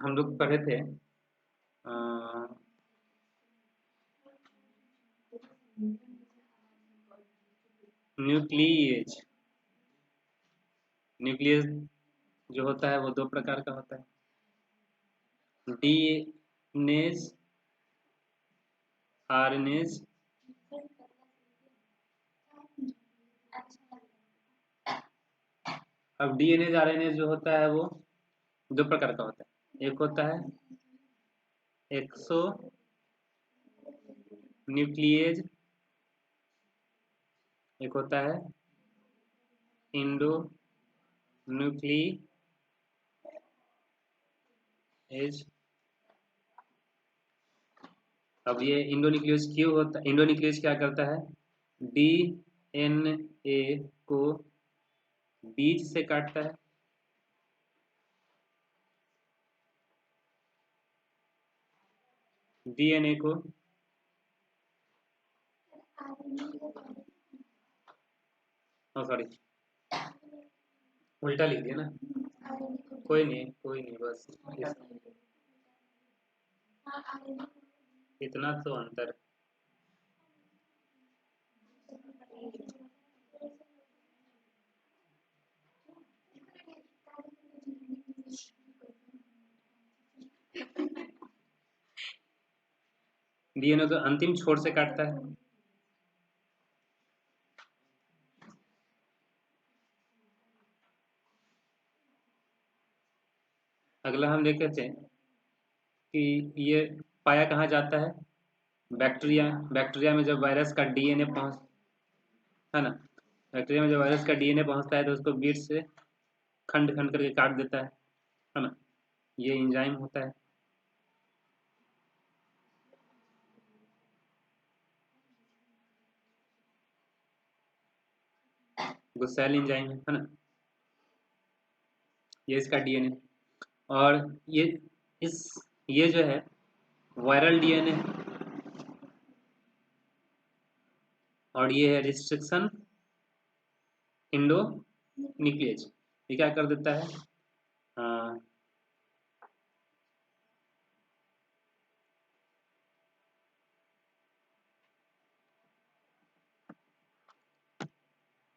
हम लोग पढ़े थे न्यूक्लियस। न्यूक्लियस जो होता है वो दो प्रकार का होता है, डीएनएज, आरएनएज। अब डीएनएज आरएनएज जो होता है वो दो प्रकार का होता है। एक होता है एक्सो न्यूक्लियेज, एक होता है इंडो न्यूक्लियेज। अब ये इंडोन्यूक्लियस क्यों होता है? इंडोन्यूक्लियस क्या करता है? डीएनए को बीच से काटता है। डीएनए को सॉरी उल्टा लिख दिया ना, कोई नहीं बस इतना तो अंतर। डीएनए को अंतिम छोर से काटता है। अगला हम देख लेते हैं कि ये पाया कहाँ जाता है। बैक्टीरिया। बैक्टीरिया में जब वायरस का डीएनए पहुंच है ना, बैक्टीरिया में जब वायरस का डीएनए पहुंचता है तो उसको बीच से खंड खंड करके काट देता है ना। ये एंजाइम होता है, वो सेल एंजाइम है ना। ये इसका डीएनए। और ये इस ये जो है वायरल डीएनए, और ये है रिस्ट्रिक्शन इंडो न्यूक्लियस। ये क्या कर देता है? हाँ,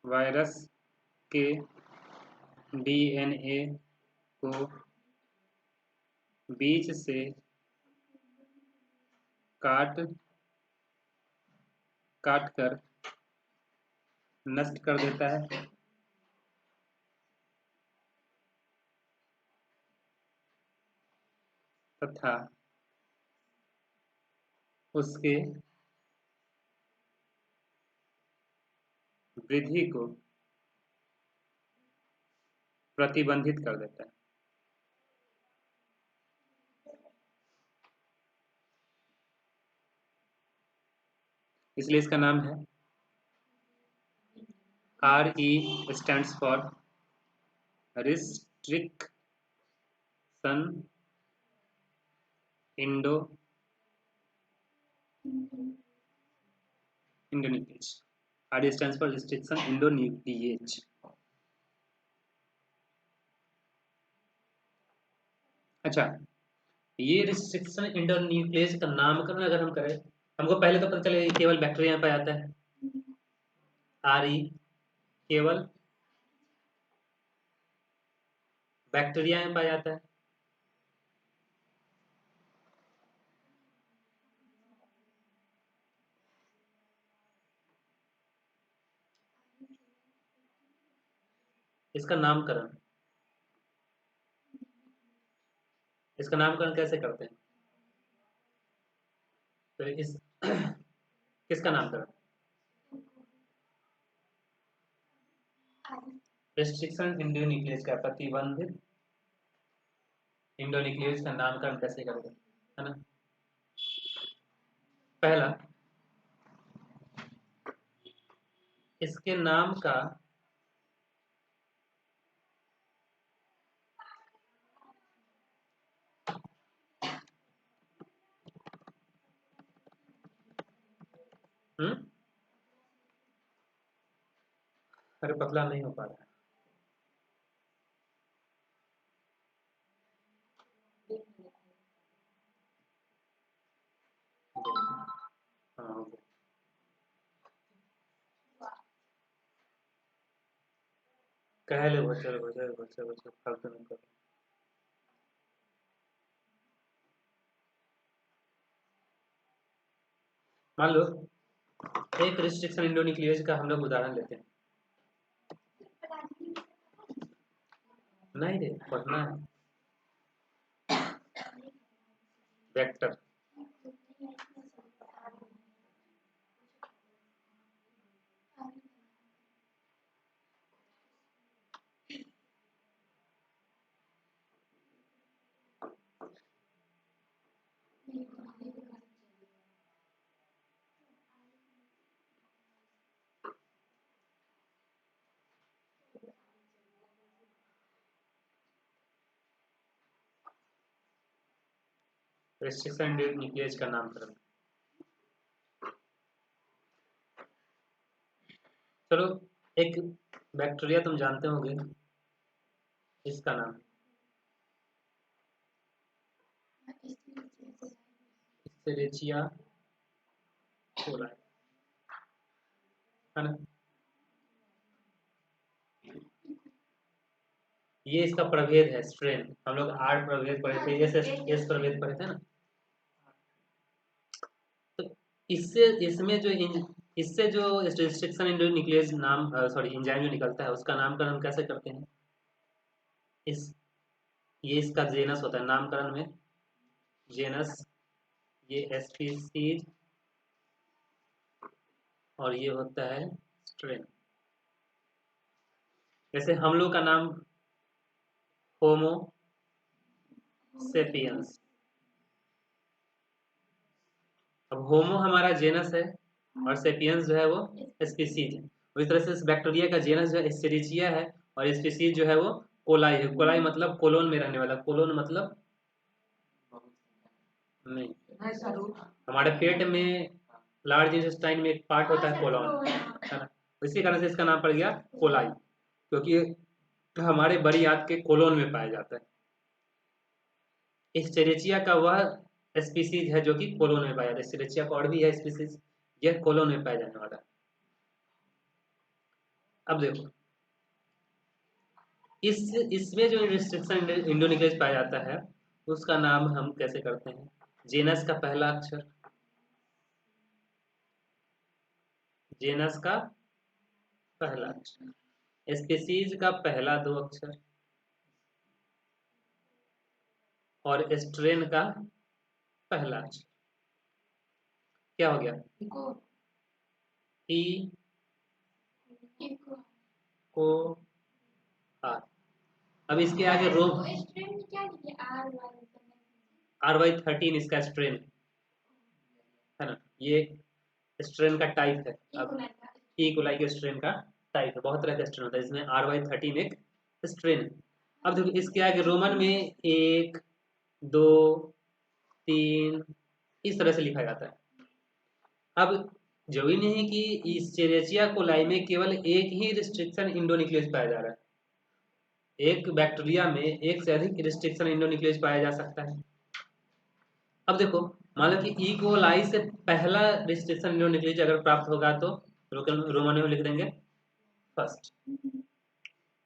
वायरस के डीएनए को बीच से काट काट कर नष्ट कर देता है, तथा उसके वृद्धि को प्रतिबंधित कर देता है। इसलिए इसका नाम है RE stands for restriction Indo endonuclease. RE stands for restriction endonuclease. अच्छा, ये रिस्ट्रिक्शन इंडोन्यूक्लियस का नामकरण अगर हम करें, हमको पहले तो पता चले ये केवल बैक्टीरिया में पाया जाता है। RE केवल बैक्टीरिया में पाया जाता है। इसका नामकरण इसका नामकरण कैसे करते हैं? तो इस किसका नामकरण? रिस्ट्रिक्शन इंडोन्यूक्लियस का प्रतिबंधित इंडोन्यूक्लियस का नामकरण कैसे करते हैं, है ना। पहला, इसके नाम का हम्म अरे पतला नहीं हो पा रहा है। हाँ हो गया। कह ले बचर बचर बचर बचर फालतू नहीं कर। मान लो एक रिस्ट्रिक्शन इंडोन्यूक्लियस का हम लोग उदाहरण लेते हैं। नहीं रे पढ़ना है। वेक्टर रिस्ट्रिक्शन इंडोन्यूक्लियस का नामकरण। चलो एक बैक्टीरिया तुम जानते होंगे, इसका नाम एस्चेरिचिया कोलाई है ना। ये इसका प्रभेद है, स्ट्रेन। हम लोग 8 प्रभेद पढ़े थे, एस प्रभेद पढ़े थे ना। तो इससे इसमें जो इससे जो रिस्ट्रिक्शन इंडोन्यूक्लियस नाम सॉरी एंजाइम जो निकलता है उसका नामकरण हम कैसे करते हैं। इस ये इसका जेनस होता है नामकरण में, जेनस ये स्पीसीज और ये होता है स्ट्रेन। जैसे हम लोग का नाम होमो सेपियंस। अब होमो हमारा जेनस है और सेपियंस जो है वो स्पीसीज है। उसी तरह से इस बैक्टीरिया का जेनस जो है एस्चेरिचिया है और स्पीसीज जो है वो कोलाई है। कोलाई मतलब कोलोन में रहने वाला। कोलोन मतलब नहीं, हमारे पेट में लार्ज इंटेस्टाइन में एक पार्ट होता है कोलोन, है ना। इसी कारण से इसका नाम पड़ गया कोलाई, क्योंकि हमारे बड़ी आंत के कोलोन में पाया जाता है। एस्चेरिचिया का वह स्पीसीज है जो कि कोलोन में पाया जाता है। एस्चेरिचिया का और भी है स्पीसीज, यह कोलोन में पाया जाने वाला है। अब देखो इसमें जो रिस्ट्रिक्शन इंडोन्यूक्लियस पाया जाता है उसका नाम हम कैसे करते हैं। जेनस का पहला अक्षर, जेनस का पहला अक्षर, स्पीसीज का पहला 2 अक्षर और स्ट्रेन का पहला अक्षर। क्या हो गया, ई को आर। अब इसके आगे रो RY13 इसका स्ट्रेन है ना। ये स्ट्रेन का टाइप है। अब ई कोलाई के स्ट्रेन का टाइप है, बहुत तरह का स्ट्रेन होता है, इसमें RY13 एक स्ट्रेन है। अब देखो इसके आगे रोमन में 1 2 3 इस तरह से लिखा जाता है। अब जरूरी नहीं कि एस्चेरिचिया कोलाई में केवल एक ही रिस्ट्रिक्शन इंडोन्यूक्लियस पाया जा रहा है। एक बैक्टीरिया में एक से अधिक रिस्ट्रिक्शन इंडोन्यूक्लियस पाया जा सकता है। अब देखो मान लो कि ई कोलाई से पहला रिस्ट्रिक्शन इंडोन्यूक्लियस अगर प्राप्त होगा तो रोमन में लिख देंगे फर्स्ट,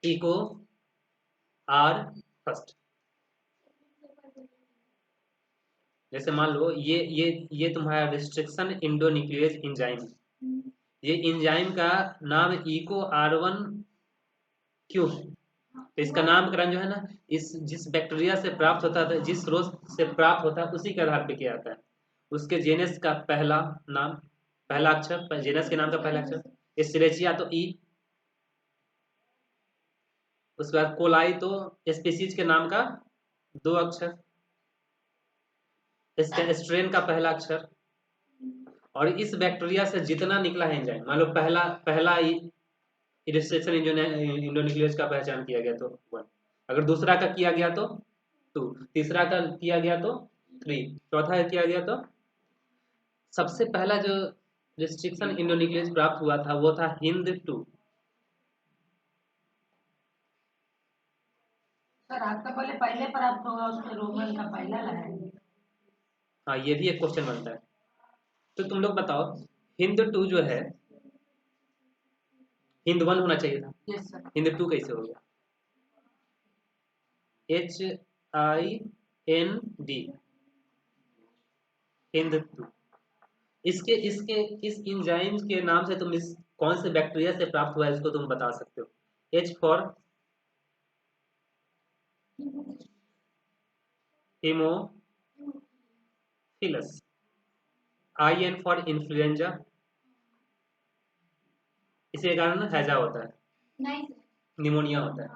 इको आर फर्स्ट। जैसे मान लो ये तुम्हारा रिस्ट्रिक्शन इंडोन्यूक्लियस एंजाइम, ये एंजाइम का नाम इको R1 क्यों है। तो इसका नामकरण जो है ना इस जिस बैक्टीरिया से प्राप्त होता था, जिस रोज से प्राप्त होता है उसी के आधार पे किया जाता है। उसके जेनस का पहला नाम, पहला अक्षर, जेनस के नाम का पहला अक्षर। एस्चेरिचिया तो ई, उसके बाद कोलाई तो स्पीसीज के नाम का 2 अक्षर, इसका स्ट्रेन का पहला अक्षर। और इस बैक्टीरिया से जितना निकला है एंजाइम, मान लो पहला पहला रिस्ट्रिक्शन इंडोन्यूक्लियस का पहचान किया गया तो 1, अगर दूसरा का किया गया तो 2, तीसरा का किया गया तो 3, चौथा का किया गया तो। सबसे पहला जो रिस्ट्रिक्शन इंडोन्यूक्लियस प्राप्त हुआ था वो था हिंद 2। सर आप तो बोले पहले प्राप्त होगा, उसमें रोमन का पहला लगाएंगे। हाँ, ये भी एक क्वेश्चन बनता है। तो तुम लोग बताओ, हिंद 2 जो है, हिंद 1 होना चाहिए था, यस सर। हिंद 2 कैसे हो गया? HIND, हिंद 2। इसके इसके इस इंजाइम के नाम से तुम इस कौन से बैक्टीरिया से प्राप्त हुआ है इसको तुम बता सकते हो। H for Haemophilus, IN for influenza, इसके कारण हैजा होता है, नहीं निमोनिया होता है।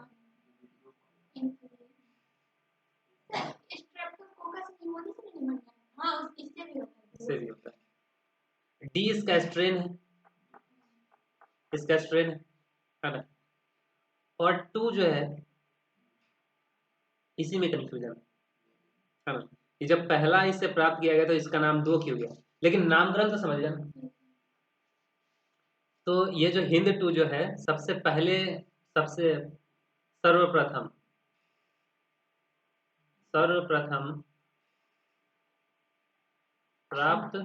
स्ट्रेप्टोकोकस निमोनिया से निमोनिया, हाँ इससे भी होता है। इससे भी होता है। D इसका स्ट्रेन है, इसका स्ट्रेन है ना। और 2 जो है, इसी में कंफ्यूजन है ना, कि जब पहला इससे प्राप्त किया गया तो इसका नाम 2 क्यों गया, लेकिन नामकरण तो समझ गया ना। तो ये जो हिंद 2 जो है, सबसे पहले, सबसे सर्वप्रथम सर्वप्रथम प्राप्त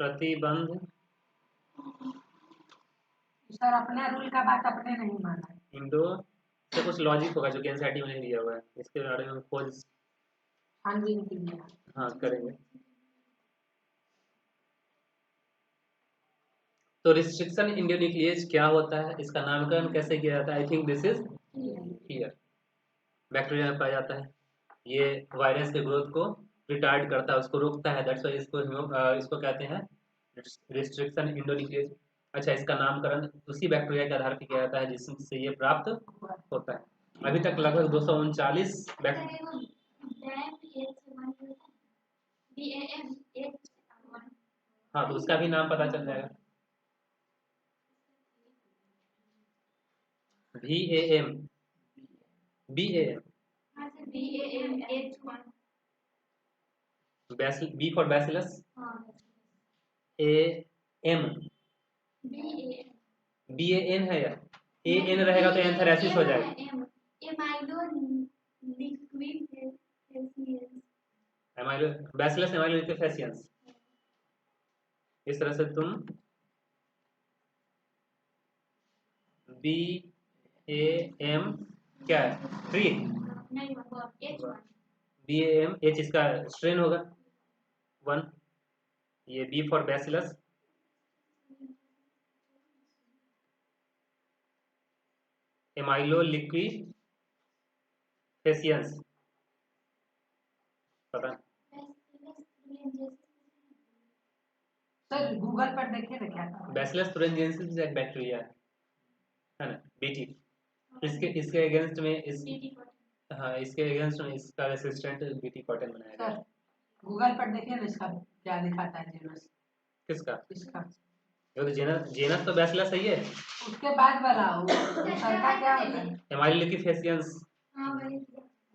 प्रतिबंध, सर अपना रूल का बात अपने नहीं माना है। इंडो से कुछ लॉजिक होगा जो कि एनसीईआरटी में नहीं दिया हुआ है, इसके बारे में खोज छानबीन कीजिए। हाँ करेंगे। तो रिस्ट्रिक्शन इंडोन्यूक्लिएज क्या होता है, इसका नामकरण कैसे किया जाता है? I think this is clear. Bacteria में पाया जाता है, ये वायरस के ग्रोथ को रिटार्ड करता है, उसको रोकता है, दैट्स व्हाई इसको कहते हैं रिस्ट्रिक्शन इंडोन्यूक्लिएज। अच्छा, इसका नामकरण उसी बैक्टीरिया के आधार पर किया जाता है जिससे ये प्राप्त होता है। अभी तक लगभग 239 हाँ, तो उसका भी नाम पता चल जाएगा। VAM, BAM, B for bacillus, AM, BAN है यार, AN रहेगा तो एंथ्रेसिस हो जाएगा। बैसिलस एमाइलोइकोफेसियंस। इस तरह से तुम BAM क्या है, ट्री, BAM, H इसका स्ट्रेन होगा 1, ये B फॉर बैसिलस, एमाइलोलिक्विफेसियंस, पता नहीं। सर गूगल पर देखिए ना क्या था। बैसिलस तुरंजिएंसिस एक बैक्टीरिया है ना, BT। इसके अगेंस्ट में हाँ, इसके अगेंस्ट में इसका रेसिस्टेंट BT कॉटन बनाया गया। सर गूगल पर देखिए ना इसका क्या दिखाता है जेनस। किसका? इसका ये तो जेनस तो बैसिलस है, ये उसके बाद वाला सर का क्या होता है? एमाइलोलिक्विफेसियंस,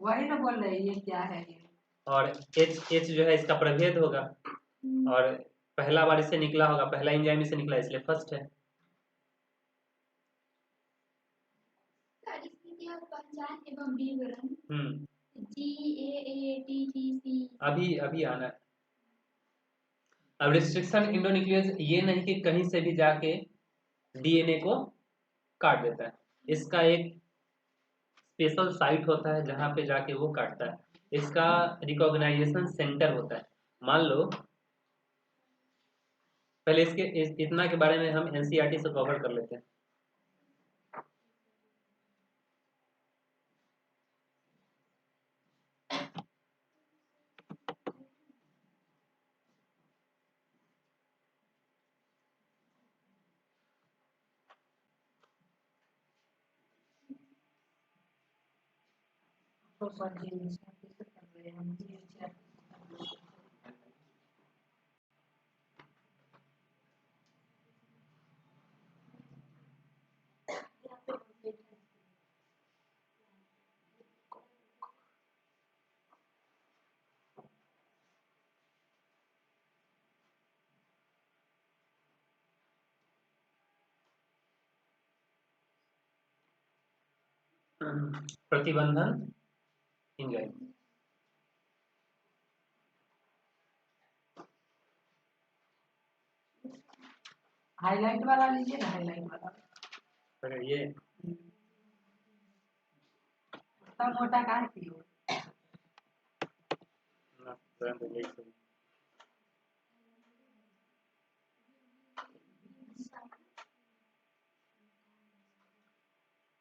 वही ना बोल रहे ये क्या है ये। और H जो है इसका प्रभेद होगा, और पहला बार इससे निकला होगा, पहला एंजाइम इससे निकला, इसलिए फर्स्ट है। पहचान एवं विवरण अभी आना है। अब रिस्ट्रिक्शन इंडोन्यूक्लियस ये नहीं कि कहीं से भी जाके DNA को काट देता है, इसका एक स्पेशल साइट होता है जहां पे जाके वो काटता है, इसका रिकॉग्नाइजेशन सेंटर होता है। मान लो, पहले इसके इतना के बारे में हम एनसीईआरटी से कवर कर लेते हैं। तो सर जी इसका कैसे कर रहे हैं हम जी। प्रतिबंधन एंजाइम। हाईलाइट वाला लीजिए ना, हाईलाइट वाला। अगर ये इतना मोटा काहे किए?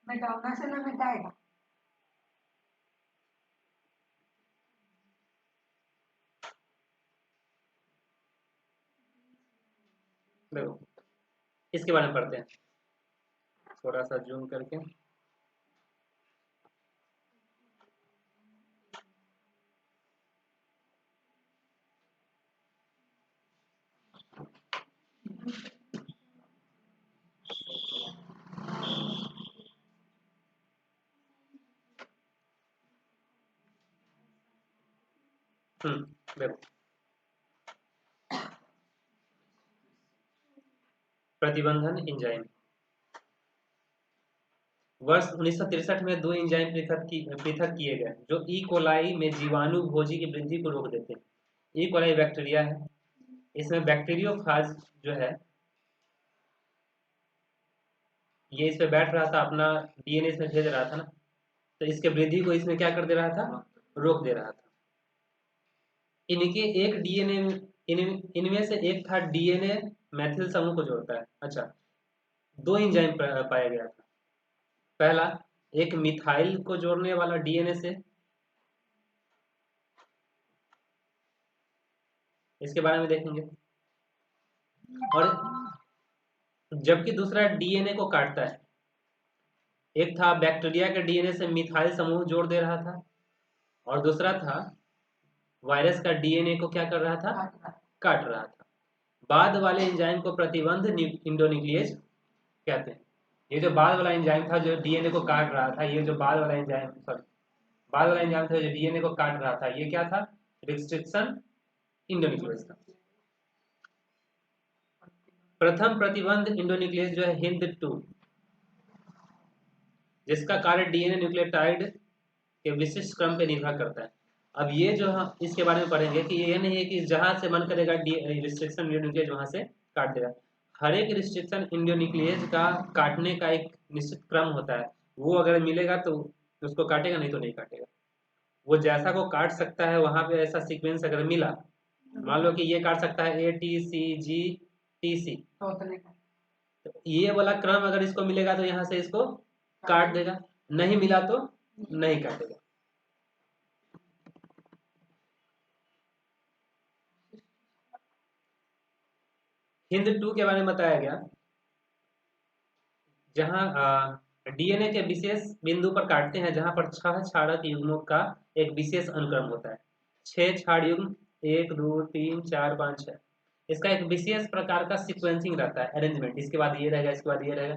मिटाना से ना मिटाएगा। देखो इसके बारे में पढ़ते हैं, थोड़ा सा जूम करके। देखो प्रतिबंधन एंजाइम। वर्ष 1963 में 2 एंजाइम पृथक किए गए जो ई कोलाई में जीवाणु भोजी की वृद्धि को रोक देते हैं। ई कोलाई बैक्टीरिया है, इसमें बैक्टीरियोफाज जो है ये इस पे बैठ रहा था, अपना डीएनए इसमें भेज रहा था ना, तो इसके वृद्धि को इसमें क्या कर दे रहा था, रोक दे रहा था। इनके एक डीएनए इनमें से एक था डीएनए मैथिल समूह को जोड़ता है। अच्छा, 2 एंजाइम पाया गया था। पहला एक मिथाइल को जोड़ने वाला डीएनए से, इसके बारे में देखेंगे, और जबकि दूसरा डीएनए को काटता है। एक था बैक्टीरिया के डीएनए से मिथाइल समूह जोड़ दे रहा था, और दूसरा था वायरस का डीएनए को क्या कर रहा था, काट रहा था। बाद वाले एंजाइम को प्रतिबंध इंडोन्यूक्लियेज कहते हैं। ये जो बाद वाला एंजाइम था जो डीएनए को काट रहा था, ये जो बाद वाला एंजाइम था जो डीएनए को काट रहा था, ये क्या था, रिस्ट्रिक्शन इंडोन्यूक्लियेज था। प्रथम प्रतिबंध इंडोन्यूक्लियेज जो है हिंद 2, जिसका कार्य डीएनए न्यूक्लियोटाइड के विशिष्ट क्रम पे निर्भर करता है। अब ये जो हम इसके बारे में पढ़ेंगे कि ये नहीं है कि जहां से मन करेगा रिस्ट्रिक्शन इंडोन्यूक्लियेज वहां से काट देगा। हर एक रिस्ट्रिक्शन इंडोन्यूक्लियेज का काटने का एक निश्चित क्रम होता है, वो अगर मिलेगा तो उसको काटेगा, नहीं तो नहीं काटेगा। वो जैसा को काट सकता है, वहां पे ऐसा सीक्वेंस अगर मिला, मान लो कि ये काट सकता है ATCG TC, तो ये वाला क्रम अगर इसको मिलेगा तो यहाँ से इसको काट देगा, नहीं मिला तो नहीं काटेगा। हिंद 2 के बारे में बताया गया, जहां डीएनए के विशेष बिंदु पर काटते हैं जहां पर 6 क्षारक युग्मों का एक विशेष अनुक्रम होता है। 6 क्षार युग्म, 1 2 3 4 5 6, इसका एक विशेष प्रकार का सीक्वेंसिंग रहता है, अरेंजमेंट। इसके बाद ये रहेगा, इसके बाद ये रहेगा,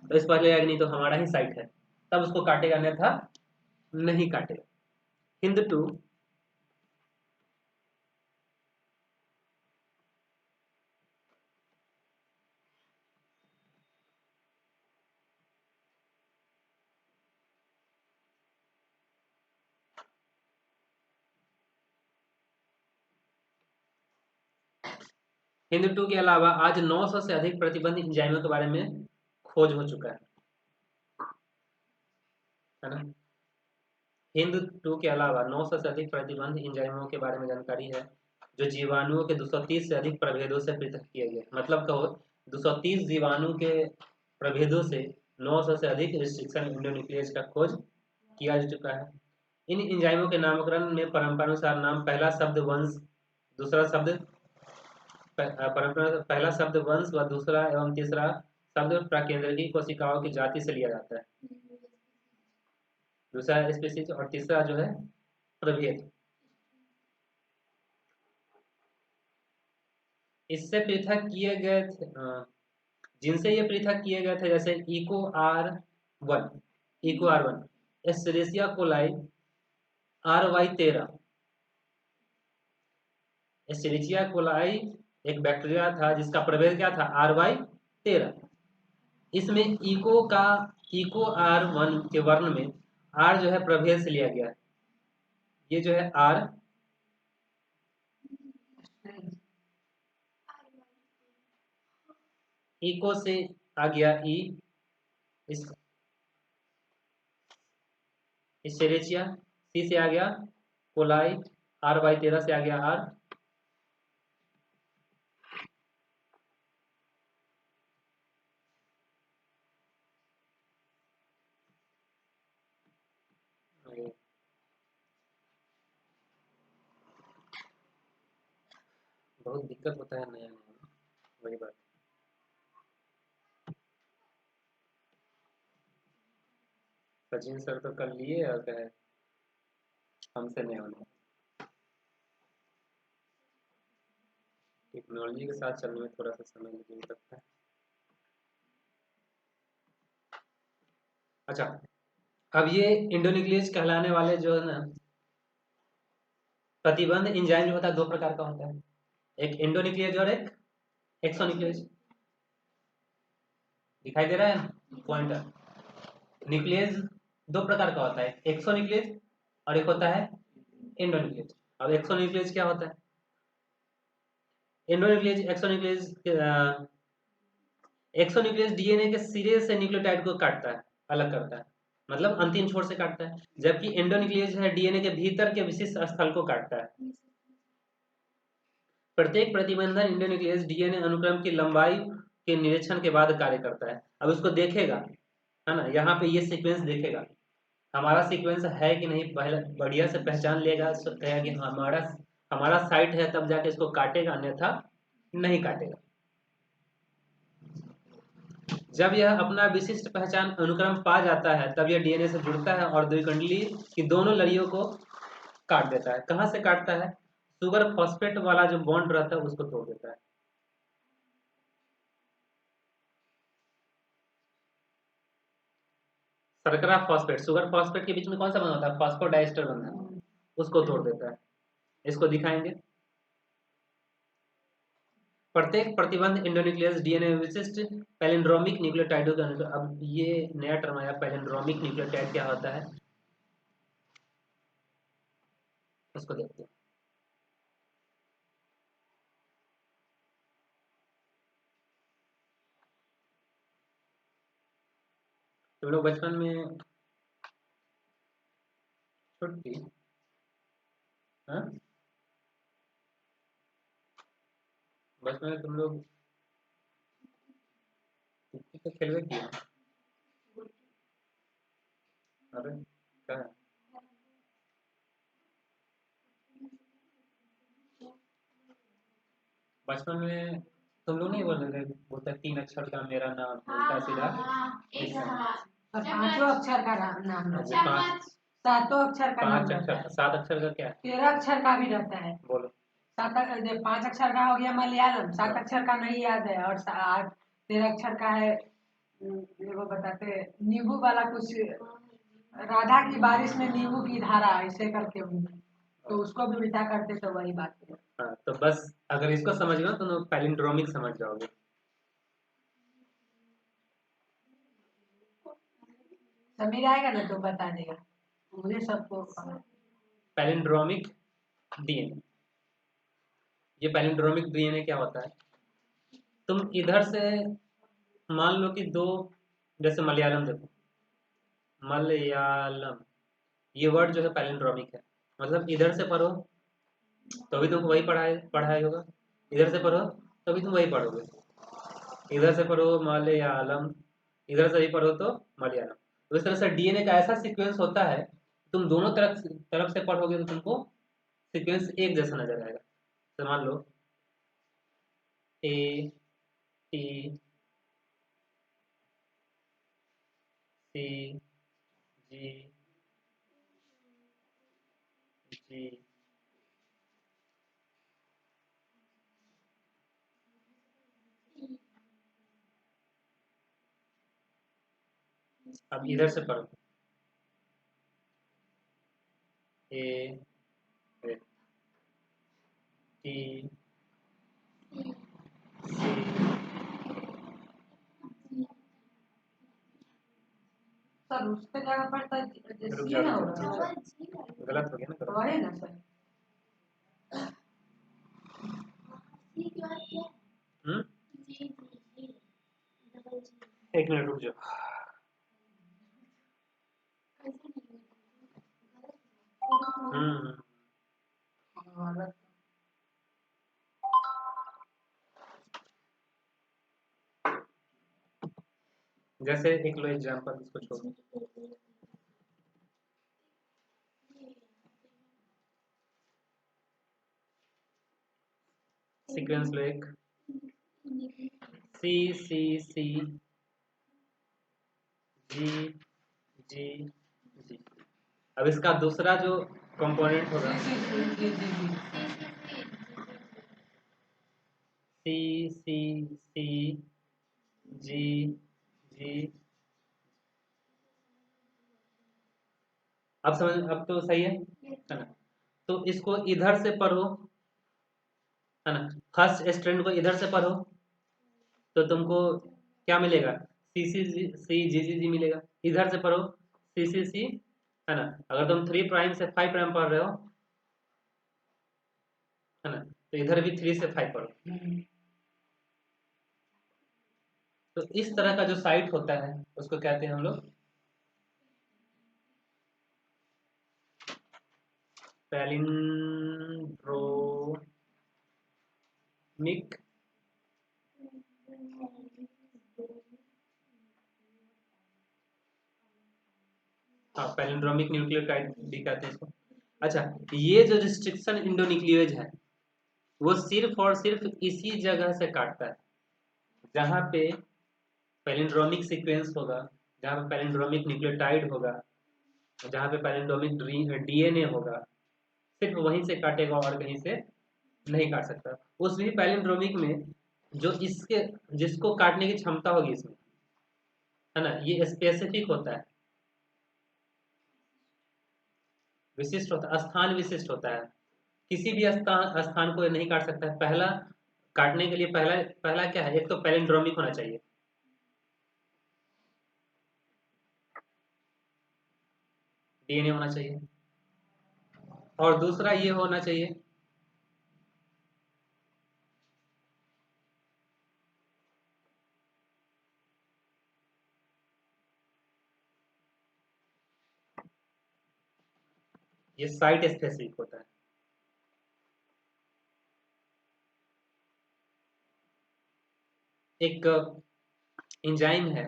तो इस पर लगेगा नहीं तो हमारा ही साइट है, तब उसको काटेगा, अन्यथा नहीं काटेगा। हिंद 2 हिंद 2 के अलावा आज 900 से अधिक प्रतिबंधित एंजाइमों के बारे में खोज हो चुका है ना। हिंद 2 के अलावा 900 से अधिक प्रतिबंधित एंजाइमों के बारे में जानकारी है, जो जीवाणुओं के 230 से अधिक प्रभेदों से पृथक किए गए। मतलब कहो 230 जीवाणु के प्रभेदों से 900 से अधिक रिस्ट्रिक्शन इंडोन्यूक्लियेज का खोज किया जा चुका है। इन एंजाइमों के नामकरण में परंपरानुसार नाम, पहला शब्द वंश, दूसरा शब्द पहला शब्द वंश व दूसरा एवं तीसरा शब्द प्राकेंद्रिकी कोशिकाओं की जाति से लिया जाता है, दूसरा स्पीसीज, और तीसरा जो है प्रभेद। इससे पृथक किए गए थे, जिनसे ये पृथक किए गए थे, जैसे eco R one Escherichia coli RY13। Escherichia coli एक बैक्टीरिया था जिसका प्रभेद क्या था, RY13। इसमें इको R1 के वर्ण में आर जो है प्रभेद से लिया गया, ये जो है आर इको से आ गया ई, इस सेरेचिया, सी से आ गया कोलाई, आर बाई 13 से आ गया आर, बहुत दिक्कत होता है नया नया, वही बात। सचिन सर तो कर लिए और कहे हमसे नहीं होने। टेक्नोलॉजी के साथ चलने में थोड़ा सा समय लग सकता है। अच्छा, अब ये इंडोन्यूक्लियस कहलाने वाले जो है ना प्रतिबंध एंजाइम जो होता है दो प्रकार का होता है, एक एंडोन्यूक्लियस और एक एक्सोन्यूक्लियस। दिखाई दे रहा है पॉइंटर? न्यूक्लियस दो प्रकार का होता है, एक्सोन्यूक्लियस और एक होता है एंडोन्यूक्लियस। अब एक्सोन्यूक्लियस क्या होता है? एंडोन्यूक्लियस एक्सोन्यूक्लियस डीएनए के सिरे से न्यूक्लियोटाइड को काटता है, अलग करता है, मतलब अंतिम छोर से काटता है, जबकि एंडोन्यूक्लियस है डीएनए के भीतर के विशिष्ट स्थल को काटता है। प्रत्येक प्रतिबंधन एंडोन्यूक्लियस डीएनए अनुक्रम की लंबाई के निरीक्षण के बाद कार्य करता है। अब उसको देखेगा, है ना, यहाँ पे ये सीक्वेंस देखेगा, हमारा सीक्वेंस है कि नहीं, पहले बढ़िया से पहचान लेगा, कहेगा कि हमारा हमारा साइट है, तब जाके इसको काटेगा, अन्यथा नहीं काटेगा। जब यह अपना विशिष्ट पहचान अनुक्रम पा जाता है तब यह डीएनए से जुड़ता है और द्विकुंडली की दोनों लड़ियों को काट देता है। कहाँ से काटता है? सुगर फॉस्फेट वाला जो बॉन्ड रहता है उसको तोड़ देता है। शर्करा फॉस्फेट, सुगर फॉस्फेट के बीच में कौन सा बना होता है? फॉस्फोडाइस्टर बना है, उसको तोड़ देता है। इसको दिखाएंगे। प्रत्येक प्रतिबंध एंडोन्यूक्लियस डीएनए विशिष्ट पैलिंड्रोमिक न्यूक्लियोटाइडों का अनुक्रम। अब ये नया टर्म आया, पैलिंड्रोमिक न्यूक्लियोटाइड क्या होता है उसको देखते हैं। तुम लोग बचपन में छुट्टी, हाँ, बचपन में तुम लोग कितने तो खेलवे किए? अरे क्या है? बचपन में तुम लोग नहीं बोलते थे, बोलते 3 अक्षर का मेरा नाम, उल्टा सीधा और 5 अक्षर का नाम रहता है, पाँच 7 अक्षर का नाम 5 रहता अक्षर, है, 7 अक्षर का क्या? 13 अक्षर का भी रहता है। बोलो। 5 अक्षर का हो गया मलयालम, 7 हाँ। अक्षर का नहीं याद है, और 13 अक्षर का है। वो बताते नींबू वाला कुछ, राधा की बारिश में नींबू की धारा, ऐसे करके तो उसको भी मिटा करते तो वही बात है। हाँ, तो बस अगर इसको समझ लो तो पैलिंड्रोमिक समझ जाओगे। समीर आएगा ना तो बता देगा, मुझे सबको पैलिंड्रोमिक डीएनए, ये पैलिंड्रोमिक डीएनए क्या होता है? तुम इधर से मान लो कि दो, जैसे मलयालम देखो, मलयालम, ये वर्ड जो है पैलिंड्रोमिक है, मतलब इधर से पढ़ो तो भी तुमको वही पढ़ाई होगा, इधर से पढ़ो तो भी तुम वही पढ़ोगे, इधर से पढ़ो मलयालम, इधर से भी पढ़ो तो मलयालम। तो इस तरह से डीएनए का ऐसा सीक्वेंस होता है, तुम दोनों तरफ से पढ़ोगे तो तुमको सीक्वेंस एक जैसा नजर आएगा। तो मान लो ए टी सी जी जी, अब इधर से पढ़ो ए टी सी सर उसके जगह पर तो रुक सी जाओ, ना रुक जाओ, होगा। रुक जाओ। गलत हो गया ना, गलत। वही ना सर। सी के बाद क्या? हम्म, जी डबल जी। 1 मिनट रुक जाओ। ऐसे नहीं गलत हम्म, गलत। जैसे एक लो एग्जांपल, इसको छोड़ो। सीक्वेंस लो एक, सी सी सी जी जी जी। अब इसका दूसरा जो कंपोनेंट होगा, सी सी सी जी जी। अब समझ, अब तो सही है ना? तो इसको इधर से पढ़ो, है ना? फर्स्ट स्ट्रैंड को इधर से पढ़ो तो तुमको क्या मिलेगा? सी सी सी जी जी जी मिलेगा। इधर से पढ़ो सी सी सी, है ना? अगर तुम 3 प्राइम से 5 प्राइम पढ़ रहे हो, है ना, तो इधर भी 3 से 5 पढ़ो। तो इस तरह का जो साइट होता है उसको कहते हैं हम लोग पैलिंड्रोमिक। हाँ, पैलिंड्रोमिक न्यूक्लियोटाइड भी कहते हैं इसको। अच्छा, ये जो रिस्ट्रिक्शन इंडोन्यूक्लियोज है वो सिर्फ और सिर्फ इसी जगह से काटता है जहाँ पे पैलिंड्रोमिक सीक्वेंस होगा, जहाँ पे पैलिंड्रोमिक न्यूक्लियोटाइड होगा, जहाँ पे पैलिंड्रोमिक डीएनए होगा, सिर्फ वहीं से काटेगा और कहीं से नहीं काट सकता। उस भी पैलिंड्रोमिक में जो इसके जिसको काटने की क्षमता होगी इसमें, है ना, ये स्पेसिफिक होता है, विशिष्ट होता है, स्थान विशिष्ट होता है। किसी भी स्थान को नहीं काट सकता है। पहला काटने के लिए पहला पहला क्या है? एक तो पैलिंड्रोमिक होना चाहिए, डीएनए होना चाहिए, और दूसरा ये होना चाहिए ये साइट स्पेसिफिक होता है। एक एंजाइम है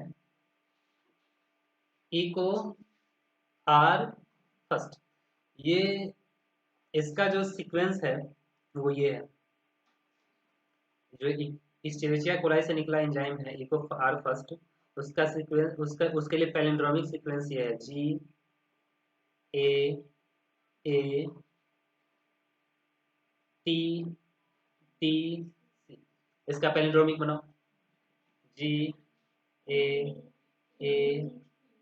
इको आर फर्स्ट, ये इसका जो सीक्वेंस है वो ये है, जो इस्चेरिचिया कोलाई से निकला एंजाइम है इको आर फर्स्ट, उसका सीक्वेंस, उसके लिए पैलिंड्रोमिक सीक्वेंस ये है जी ए ए टी टी सी। इसका पैलिंड्रोमिक बनाओ, जी ए ए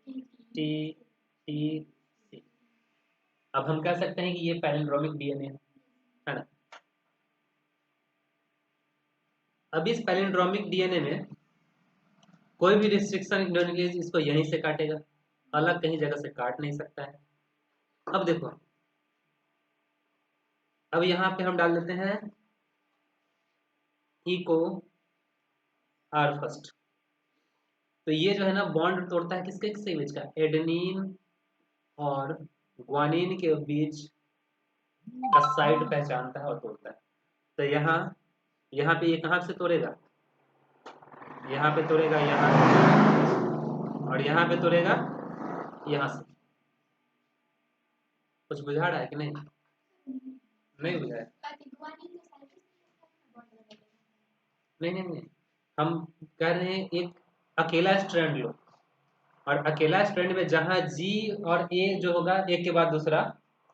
टी टी सी। अब हम कह सकते हैं कि ये पैलिंड्रोमिक डीएनए है ना? अब इस पैलिंड्रोमिक डीएनए में कोई भी रिस्ट्रिक्शन इंडोन्यूक्लियस इसको यहीं से काटेगा, अलग कहीं जगह से काट नहीं सकता है। अब देखो, अब यहाँ पे हम डाल देते हैं इको आर फर्स्ट, तो ये जो है ना बॉन्ड तोड़ता है किसके किसके बीच का? एडेनिन और ग्वानिन के बीच का साइड पहचानता है और तोड़ता है। तो यहाँ यहाँ पे ये कहाँ से तोड़ेगा? यहाँ पे तोड़ेगा यहाँ से, और यहाँ पे तोड़ेगा यहाँ से। कुछ बुझा रहा है कि नहीं? नहीं बुझा है? नहीं नहीं नहीं, हम कह रहे हैं एक अकेला स्ट्रैंड लो, और अकेला स्ट्रैंड में जहां जी और ए जो होगा एक के बाद दूसरा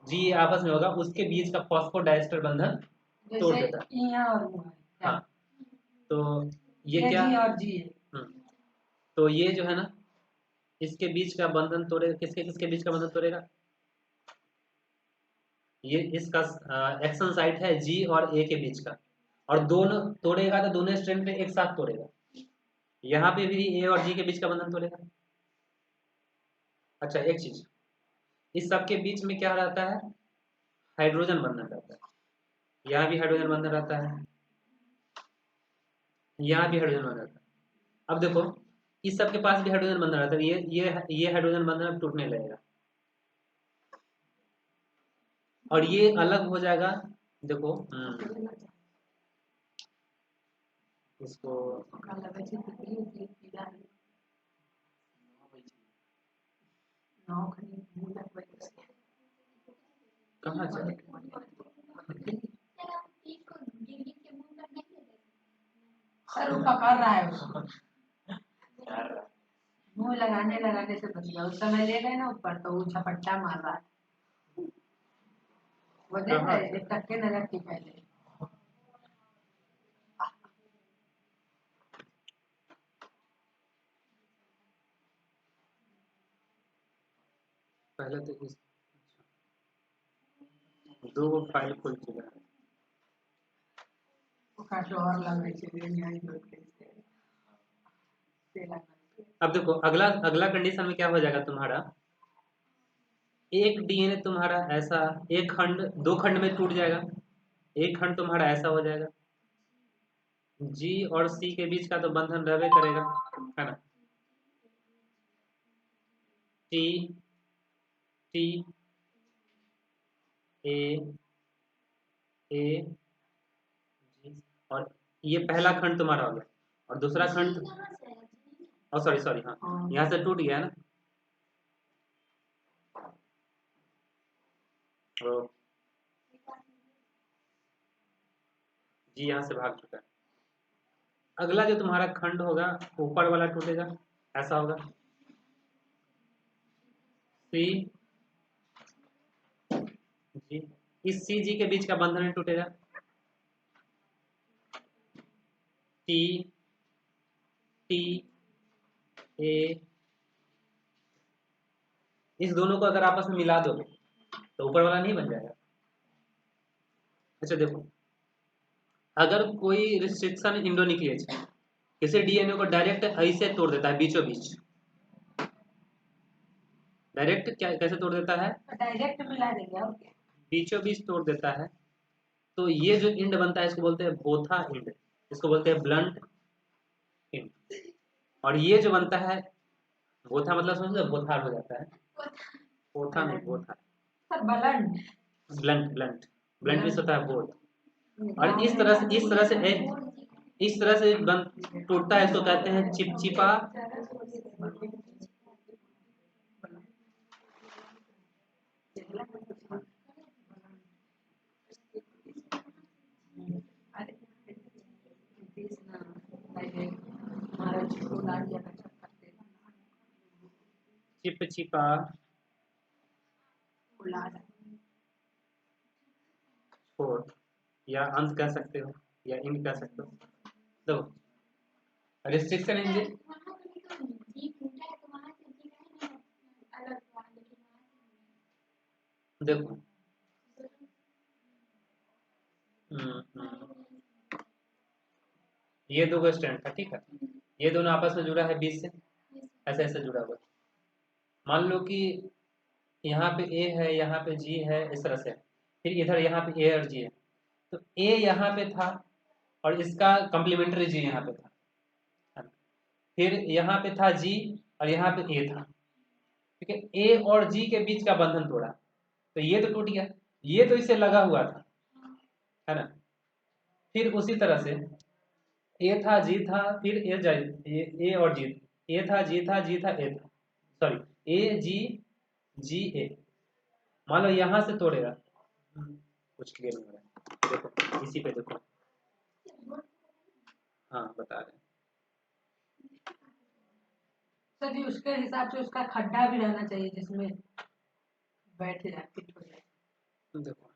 जी आपस में होगा, उसके बीच का फॉस्फोडाइस्टर बंधन तोड़ जैसे देता है। यहाँ और वहाँ है। हाँ, तो ये ये क्या? जी और जी है। तो ये जो है ना इसके बीच का बंधन तोड़ेगा, किसके किसके बीच का बंधन तोड़ेगा? ये इसका एक्शन साइट है जी और ए के बीच का, और दोनों तोड़ेगा तो दोनों स्ट्रैंड पे एक साथ तोड़ेगा। यहाँ पे भी ए और जी के बीच का बंधन तोड़ेगा। अच्छा एक चीज, इस सब के बीच में क्या रहता है, हाइड्रोजन बंधन रहता है। यहाँ भी हाइड्रोजन बंधन रहता है, यहाँ भी हाइड्रोजन बंधन रहता है। अब देखो इस सब के पास भी हाइड्रोजन बंधन रहता है, ये हाइड्रोजन बंधन अब टूटने लगेगा और ये अलग हो जाएगा। देखो इसको कहाँ जाए, सर वो पकड़ रहा है उसको, मुंह लगाने लगाने से बच गया। उस समय ले गए ना ऊपर तो वो झपट्टा मार रहा है। वो देख कहाँ रहे एक टक्के नजर की पहले। पहले तो इस दो गो फाइल खुल चुका है। वो काटो और लग रही चीजें नहीं लोग के अब देखो अगला अगला कंडीशन में क्या हो जाएगा तुम्हारा, एक डीएनए तुम्हारा ऐसा, एक खंड दो खंड में टूट जाएगा, एक खंड तुम्हारा ऐसा हो जाएगा। जी और सी के बीच का तो बंधन रहबे करेगा, है ना। टी टी ए ए जी, और ये पहला खंड तुम्हारा हो गया और दूसरा खंड, और सॉरी सॉरी हाँ यहाँ से टूट गया ना। ओ जी यहाँ से भाग चुका है। अगला जो तुम्हारा खंड होगा ऊपर वाला टूटेगा, ऐसा होगा। सी जी, इस सी जी के बीच का बंधन नहीं टूटेगा। टी टी ए, इस दोनों को अगर आपस में मिला दोगे तो ऊपर वाला नहीं बन जाएगा। अच्छा देखो, अगर कोई रिस्ट्रिक्शन इंडोन्यूक्लियस किसी डीएनए को डायरेक्ट ऐसे तोड़ देता है, बीचों बीच डायरेक्ट क्या कैसे तोड़ देता है, डायरेक्ट मिला देंगे और क्या। बीचों बीच तोड़ देता है, तो ये जो इंड बनता है इसको बोलते हैं बोथा इंड, इसको बोलते हैं ब्लंट इंड। और ये जो बनता है बोथा मतलब समझ लो बोथार हो जाता है, बोथा नहीं बोथा, sir blunt blunt blunt blunt भी होता है बोथ। और इस तरह से बन टूटता है, इसको कहते हैं चिपचिपा चिपचिपा छोर, या अंत कह सकते हो या इंड कह सकते हो। तो रिस्ट्रिक्शन इंजन देखो ये दो स्टैंड था, ठीक है, ये दोनों आपस में जुड़ा है बीच से, ऐसे ऐसे जुड़ा हुआ है। मान लो कि यहाँ पे ए है, यहाँ पे जी है, इस तरह से, फिर इधर यहाँ पे ए और जी है, तो ए यहाँ पे था और इसका कॉम्प्लीमेंट्री जी यहाँ पे था, है ना? फिर यहाँ पे था जी और यहाँ पे ए था, ठीक है, ए और जी के बीच का बंधन तोड़ा तो ये तो टूट गया, ये तो इसे लगा हुआ था, है ना। फिर उसी तरह से ए था जी था, फिर ए और जी, ए था जी था जी था ए था, सॉरी ए जी जी ए, मान लो यहां से तोड़ेगा, कुछ क्लियर नहीं हो रहा है, देखो इसी पे देखो, हाँ बता रहे सर जी उसके हिसाब से उसका खड्डा भी रहना चाहिए जिसमें बैठ जाए फिट हो जाए। हैं। देखो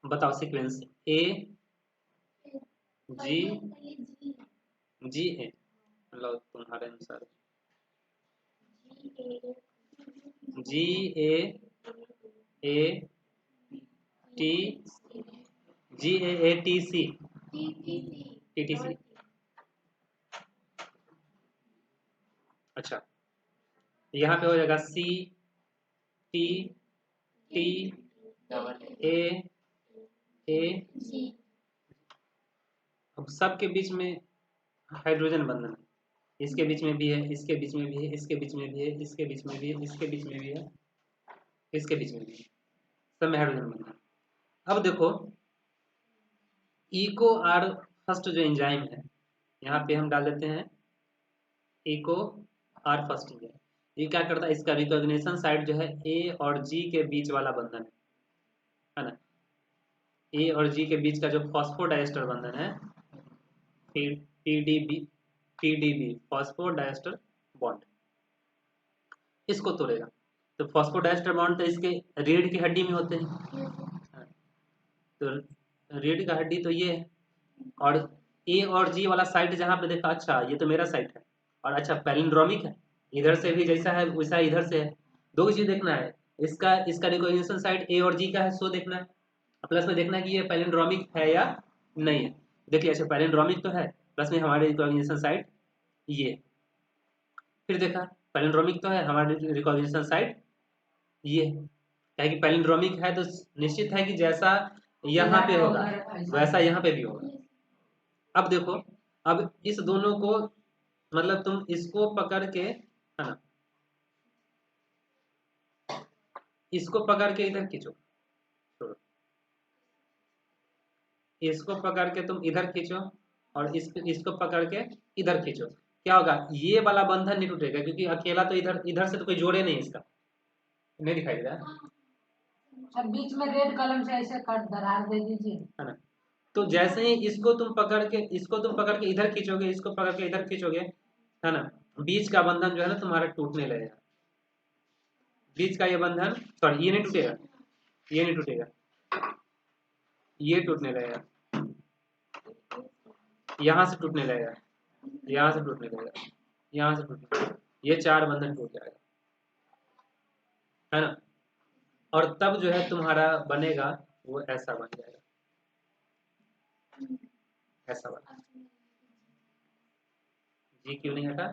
बताओ सीक्वेंस ए जी जी ए, मतलब तुम्हारे अनुसार G A T G A T C T T C, अच्छा, यहाँ पे हो जाएगा सी टी टी ए ए। जी। अब सबके बीच में हाइड्रोजन बंधन है, इसके बीच में भी है, इसके बीच में भी है, इसके बीच में भी है, इसके बीच में भी है, इसके बीच में भी है, इसके बीच में भी है, सब में हाइड्रोजन बंधन है। अब देखो इको आर फर्स्ट जो एंजाइम है, यहाँ पे हम डाल देते हैं इको आर फर्स्ट एंजाइम। ये क्या करता है, इसका रिकॉग्निशन साइट जो है ए और जी के बीच वाला बंधन है ना। ए और जी के बीच का जो फॉस्फोडाइस्टर बंधन है, पीडीबी, पीडीबी फॉस्फोडाइस्टर बॉन्ड, इसको तोड़ेगा। तो फॉस्फोडाइस्टर बॉन्ड तो इसके रीढ़ की हड्डी में होते हैं। हाँ, तो रीढ़ का हड्डी तो ये है, और ए और जी वाला साइट जहाँ पे देखा, अच्छा ये तो मेरा साइट है, और अच्छा पैलिंड्रोमिक है, इधर से भी जैसा है वैसा इधर से है। दो चीज देखना है, इसका इसका रिकॉग्निशन साइट ए और जी का है सो देखना है, प्लस में देखना है कि ये पैलिंड्रोमिक है या नहीं है। देखिए अच्छा पैलिंड्रोमिक तो है, प्लस में हमारे रिकॉग्निशन साइट ये। फिर देखा पैलिंड्रोमिक तो है, हमारे रिकॉग्निशन साइट ये। क्या कि पैलिंड्रोमिक है तो निश्चित है कि जैसा यहाँ पे होगा वैसा यहाँ पे भी होगा। अब देखो, अब इस दोनों को मतलब तुम इसको पकड़ के, है ना, इसको पकड़ के इधर खींचो, छोड़ो, इसको पकड़ के तुम इधर खींचो, और इसको पकड़ के इधर खींचो, क्या होगा, ये वाला बंधन नहीं टूटेगा, क्योंकि अकेला तो इधर इधर से तो कोई जोड़े नहीं, इसका नहीं दिखाई दे रहा है सर बीच में रेड कलम से ऐसे कट दरार दे दीजिए। है ना। तो जैसे ही इसको तुम पकड़ के, इसको तुम पकड़ के इधर खींचोगे, इसको पकड़ के इधर खींचोगे, है ना, बीच का बंधन जो है ना तुम्हारा टूटने लगेगा। बीच का ये बंधन, सॉरी ये नहीं टूटेगा, ये नहीं टूटेगा, ये टूटने लगेगा, यहाँ से टूटने लगेगा, यहाँ से टूटने लगेगा, यहाँ से टूटने लगेगा, ये चार बंधन टूट जाएगा, है ना। और तब जो है तुम्हारा बनेगा वो ऐसा बन जाएगा, ऐसा बन। जी क्यों नहीं हटा?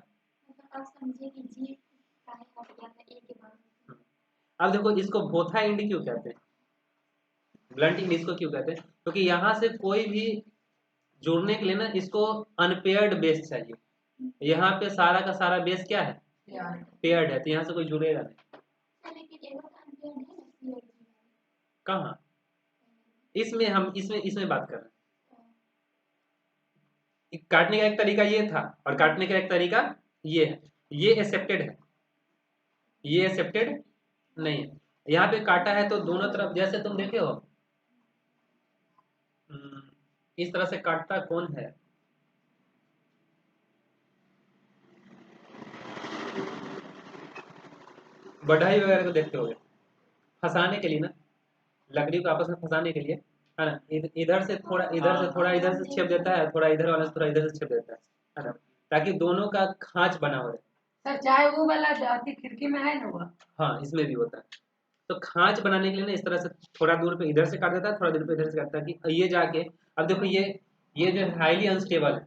आप समझे कि जी काहे हट गया था एक के बाद। अब देखो इसको भोथा इंड क्यों कहते हैं, ब्लंट इंड इसको क्यों कहते हैं, क्योंकि यहाँ से कोई भी जुड़ने के लिए ना इसको अनपेयर्ड बेस चाहिए। यहाँ पे सारा का सारा बेस क्या है, पेयर्ड है, तो यहाँ से कोई जुड़ेगा नहीं। लेकिन एगो तो अनपेयर्ड है ना पीरियड जी। कहाँ, इसमें हम इसमें बात कर रहे हैं। काटने का एक तरीका ये था, और काटने का एक तरीका ये है, ये एक्सेप्टेड है, ये एक्सेप्टेड नहीं है। यहाँ पे काटा है तो दोनों तरफ, जैसे तुम देखे हो इस तरह से काटता कौन है, बढ़ाई वगैरह को देखते होगे, फंसाने के लिए ना, लकड़ी को आपस में फंसाने के लिए, है ना, इधर से थोड़ा इधर से थोड़ा इधर से छेप देता है, थोड़ा इधर वाला से थोड़ा इधर से छेप देता है ना, ताकि दोनों का खांच बना हो रहे। सर चाहे वो वाला जाती खिड़की में है ना वो। हाँ इसमें भी होता है। तो खांच बनाने के लिए ना इस तरह से थोड़ा दूर पे इधर से काट देता है, थोड़ा दूर पे इधर से काटता है, कि ये जाके, अब देखो ये जो हाईली अनस्टेबल है,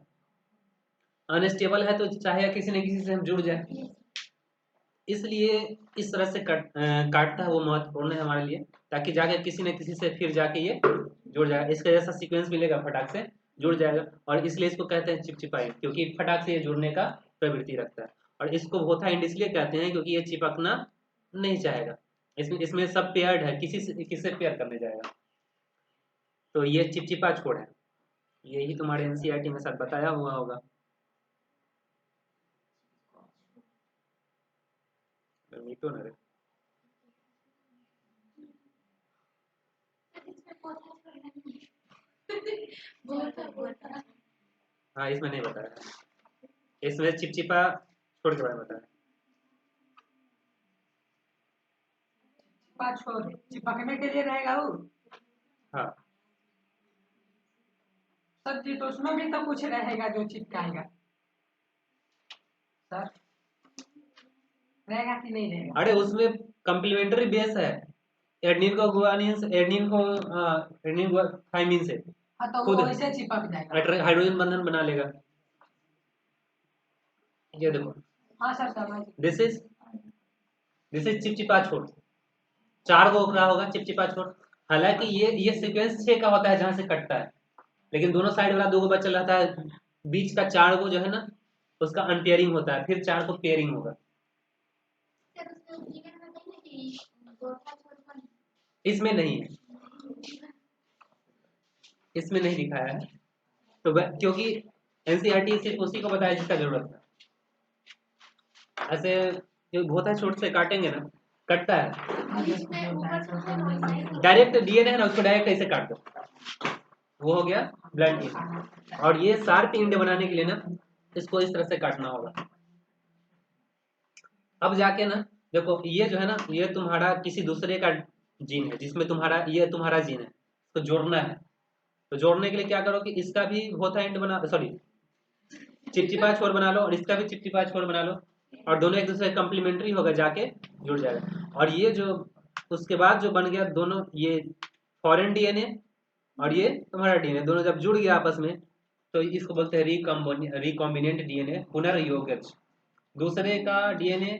अनस्टेबल है, तो चाहे किसी न किसी से हम जुड़ जाए, इसलिए इस तरह से काटता है वो महत्वपूर्ण है हमारे लिए, ताकि जाके किसी न किसी से फिर जाके ये जुड़ जाएगा, इसका जैसा सीक्वेंस मिलेगा फटाक से जुड़ जाएगा, और इसलिए इसको कहते हैं चिपचिपाई, क्योंकि फटाक से ये जुड़ने का प्रवृत्ति रखता है। और इसको भोथा इंड इसलिए कहते हैं क्योंकि ये चिपकना नहीं चाहेगा, इसमें इसमें सब पेयर्ड है, किससे पेयर करने जाएगा, तो ये चिपचिपा छोड़ है। यही तुम्हारे एनसीईआरटी में साथ बताया हुआ होगा। मीटो ना रे, इसमें पौधा छोड़ना नहीं है। बहुत हाँ इसमें नहीं बताया, इसमें चिपचिपा छोड़ के बारे में बताया। छोड़ चिपकने के लिए रहेगा वो। हाँ सर जी तो उसमें भी तो कुछ रहेगा जो चिपकाएगा सर, रहेगा कि नहीं रहेगा? अरे उसमें कम्प्लीमेंट्री बेस है, एडनिन को गुआनिन से, एडनिन थाइमिन से हाँ तो खुद वो वैसे चिपक जाएगा। हाइड्रोजन बंधन बना लेगा। ये देखो हाँ सर समझ गए। दिस इज चिपचिपा छोर, 4 गो ओकरा होगा चिपचिपा छोर। हालांकि ये सीक्वेंस 6 का होता है जहां से कटता है, लेकिन दोनों साइड वाला 2 गो बचल रहता है, बीच का 4 गो जो है ना उसका अनपेयरिंग होता है, फिर 4 को पेयरिंग होगा। सर उसको जीवन में कहीं नहीं गोटा छोड़ इसमें नहीं है, इसमें नहीं दिखाया है, तो क्योंकि एनसीईआरटी सिर्फ उसी को बताया जिसका जरूरत है। ऐसे जो भोथा छोट से काटेंगे ना, कटता है डायरेक्ट डीएनए है ना, उसको डायरेक्ट ऐसे काट दो, वो हो गया ब्लड डीएनए। और ये शार्प इंड बनाने के लिए ना इसको इस तरह से काटना होगा। अब जाके ना देखो ये जो है ना, ये तुम्हारा किसी दूसरे का जीन है जिसमें तुम्हारा ये तुम्हारा जीन है, तो जोड़ना है। तो जोड़ने के लिए क्या करो कि इसका भी भोथा एंड बना, सॉरी चिपचिपा छोर बना लो और इसका भी चिपचिपा छोर बना लो, और दोनों एक दूसरे कंप्लीमेंट्री होगा, जाके जुड़ जाएगा। और ये जो उसके बाद जो बन गया दोनों, ये फॉरेन डीएनए और ये तुम्हारा डीएनए दोनों जब जुड़ गया आपस में, तो इसको बोलते हैं रिकॉम्बिनेंट डीएनए, पुनर्योगज। दूसरे का डीएनए